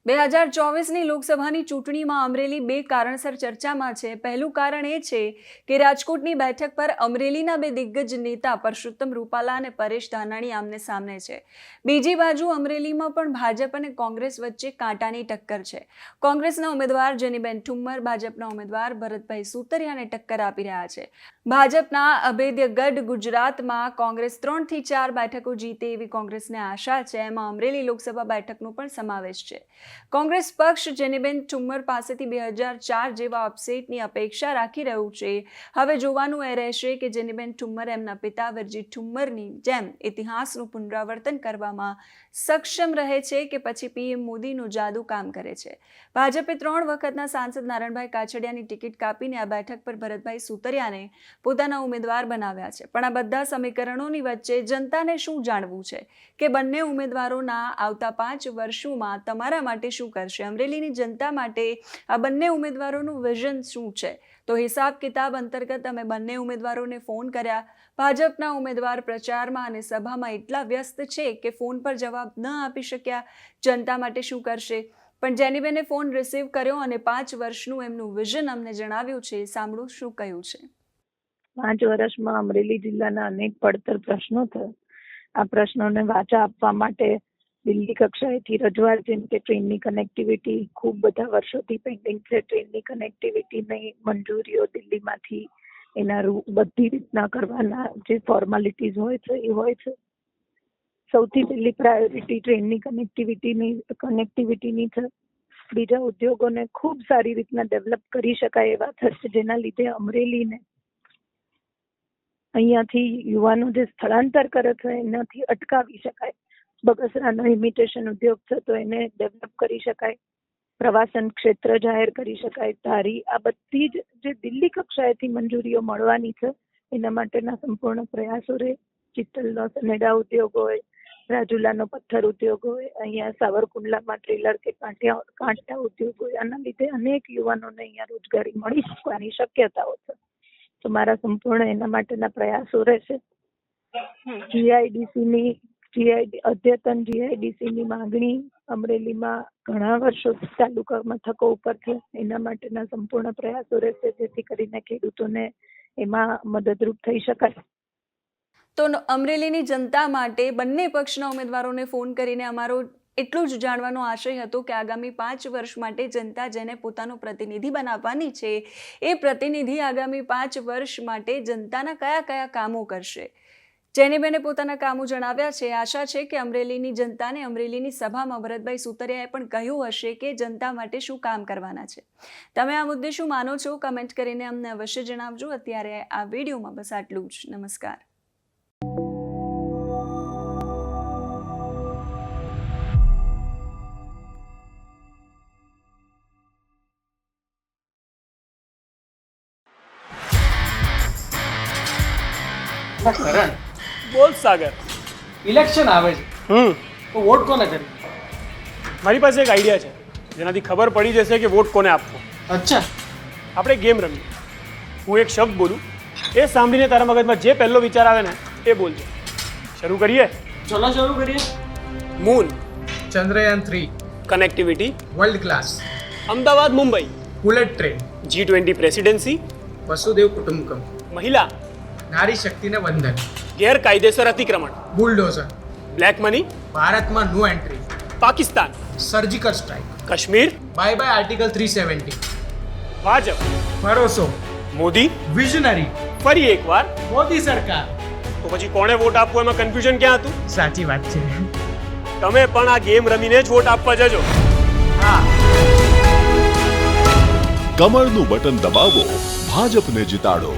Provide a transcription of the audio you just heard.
2024ની લોકસભાની ચૂંટણીમાં અમરેલી બે કારણસર ચર્ચામાં છે। પહેલું કારણ એ છે કે રાજકોટની બેઠક પર અમરેલીના બે દિગ્ગજ નેતા પરસોત્તમ રૂપાલા અને પરેશ ધાનાણી આમને સામને છે। બીજી બાજુ અમરેલીમાં પણ ભાજપ અને કોંગ્રેસ વચ્ચે કાંટાની ટક્કર છે। કોંગ્રેસના ઉમેદવાર જેનીબેન ઠુમ્મર ભાજપના ઉમેદવાર ભરતભાઈ સુતરિયાને ટક્કર આપી રહ્યા છે। ભાજપના અભેદ્ય ગઢ ગુજરાતમાં કોંગ્રેસ 3 થી 4 બેઠકો જીતે એવી કોંગ્રેસને આશા છે। એમાં અમરેલી લોકસભા બેઠકનો પણ સમાવેશ છે। કોંગ્રેસ પક્ષ જેનીબેન ઠુમ્મર પાસેથી 2004 જેવા અપસેટની અપેક્ષા રાખી રહ્યું છે। હવે જોવાનું એ રહેશે કે જેનીબેન ઠુમ્મર એમના પિતા વિરજી ઠુમ્મરની જેમ ઇતિહાસનું પુનરાવર્તન કરવામાં સક્ષમ રહે છે કે પછી પીએમ મોદીનું જાદુ કામ કરે છે। ભાજપે 3 વખતના સાંસદ નારણભાઈ કાછડિયાની ટિકિટ કાપીને આ બેઠક પર ભરતભાઈ સુતરિયાને પોતાના ઉમેદવાર બનાવ્યા છે। પણ આ બધા સમીકરણોની વચ્ચે જનતાને શું જાણવું છે કે બંને ઉમેદવારોના આવતા 5 વર્ષોમાં તમારા માટે શું કરશે? અમરેલીની જનતા માટે આ બંને ઉમેદવારોનું વિઝન શું છે? તો હિસાબ કિતાબ અંતર્ગત અમે બંને ઉમેદવારોને ફોન કર્યા। ભાજપના ઉમેદવાર પ્રચારમાં અને સભામાં એટલા વ્યસ્ત છે કે ફોન પર જવાબ ન આપી શક્યા। જનતા માટે શું કરશે? પણ જેનીબેને ફોન રિસીવ કર્યો અને 5 વર્ષનું એમનું વિઝન અમને જણાવ્યું છે। સાંભળો શું કહ્યું છે। 5 વર્ષમાં અમરેલી જિલ્લાના અનેક પડતર પ્રશ્નો છે। આ પ્રશ્નોને વાચા આપવા માટે દિલ્હી કક્ષાએથી રજૂઆત, જેમ કે ટ્રેનની કનેક્ટિવિટી ખૂબ બધા વર્ષોથી પેન્ડિંગ છે। ટ્રેનની કનેક્ટિવિટીની મંજૂરીઓ દિલ્હીમાંથી એના બધી રીતના કરવાના જે ફોર્માલિટીઝ હોય છે એ હોય છે। સૌથી પહેલી પ્રાયોરિટી ટ્રેનની કનેક્ટિવિટીની છે। બીજા ઉદ્યોગોને ખૂબ સારી રીતના ડેવલપ કરી શકાય એવા થશે, જેના લીધે અમરેલીને અહીંયાથી યુવાનો જે સ્થળાંતર કરે છે એનાથી અટકાવી શકાય। બગસરાનો ઇમિટેશન ઉદ્યોગ છે તો એને ડેવલપ કરી શકાય। પ્રવાસન ક્ષેત્ર જાહેર કરી શકાય। ધારી, આ બધી જ જે દિલ્હી કક્ષાએથી મંજૂરીઓ મળવાની છે એના માટેના સંપૂર્ણ પ્રયાસો રહે। ચિત્તલનો સનેડા ઉદ્યોગ હોય, રાજુલાનો પથ્થર ઉદ્યોગ હોય, અહીંયા સાવરકુંડલામાં ટ્રેલર કે કાંટા ઉદ્યોગ હોય, આના લીધે અનેક યુવાનોને અહીંયા રોજગારી મળી શકવાની શક્યતાઓ છે। તો મારા સંપૂર્ણ એના માટેના પ્રયાસો રહેશે। અદ્યતન જીઆઈડીસીની માંગણી અમરેલીમાં ઘણા વર્ષો તાલુકા મથકો ઉપર છે, એના માટેના સંપૂર્ણ પ્રયાસો રહેશે, જેથી કરીને ખેડૂતોને એમાં મદદરૂપ થઈ શકાય। તો અમરેલીની જનતા માટે બંને પક્ષના ઉમેદવારોને ફોન કરીને અમારો એટલું જ જાણવાનો આશય હતો કે આગામી 5 વર્ષ માટે જનતા જેને પોતાનો પ્રતિનિધિ બનાવવાની છે એ પ્રતિનિધિ આગામી 5 વર્ષ માટે જનતાના કયા કામો કરશે। જેનીબેને પોતાના કામો જણાવ્યા છે। આશા છે કે અમરેલીની જનતાને અમરેલીની સભામાં ભરતભાઈ સુતરિયાએ પણ કહ્યું હશે કે જનતા માટે શું કામ કરવાના છે। તમે આ મુદ્દે શું માનો છો? કમેન્ટ કરીને અમને અવશ્ય જણાવજો। અત્યારે આ વિડીયોમાં બસ આટલું જ। નમસ્કાર। કરણ, બોલ સાગર। ઇલેક્શન આવે છે તો વોટ કોને કરી? મારી પાસે એક આઈડિયા છે જેનાથી ખબર પડી જશે કે વોટ કોને આપવો। અચ્છા, આપણે ગેમ રમીએ। હું એક શબ્દ બોલું, એ સાંભળીને તારા મગજમાં જે પહેલો વિચાર આવે ને એ બોલજો। શરૂ કરીએ? ચલો શરૂ કરીએ। Moon, Chandrayaan 3, connectivity, world class, Ahmedabad Mumbai, bullet train, G20 presidency, વસુદેવ કુટુંબકમ, મહિલા, નારી શક્તિને વંદન, ગેરકાયદેસર અતિક્રમણ, બુલડોઝર, બ્લેક મની, ભારતમાં no entry, Pakistan, surgical strike, Kashmir, bye bye article 370, Bhajpa, ભરોસો, મોદી, વિઝનરી, ફરી એકવાર મોદી સરકાર। તો પછી કોણે વોટ આપવો એમાં કન્ફ્યુઝન ક્યાં હતું? સાચી વાત છે। તમે પણ આ ગેમ રમીને જ વોટ આપવા જજો। હા, કમળનું બટન દબાવો, ભાજપને જીતાડો।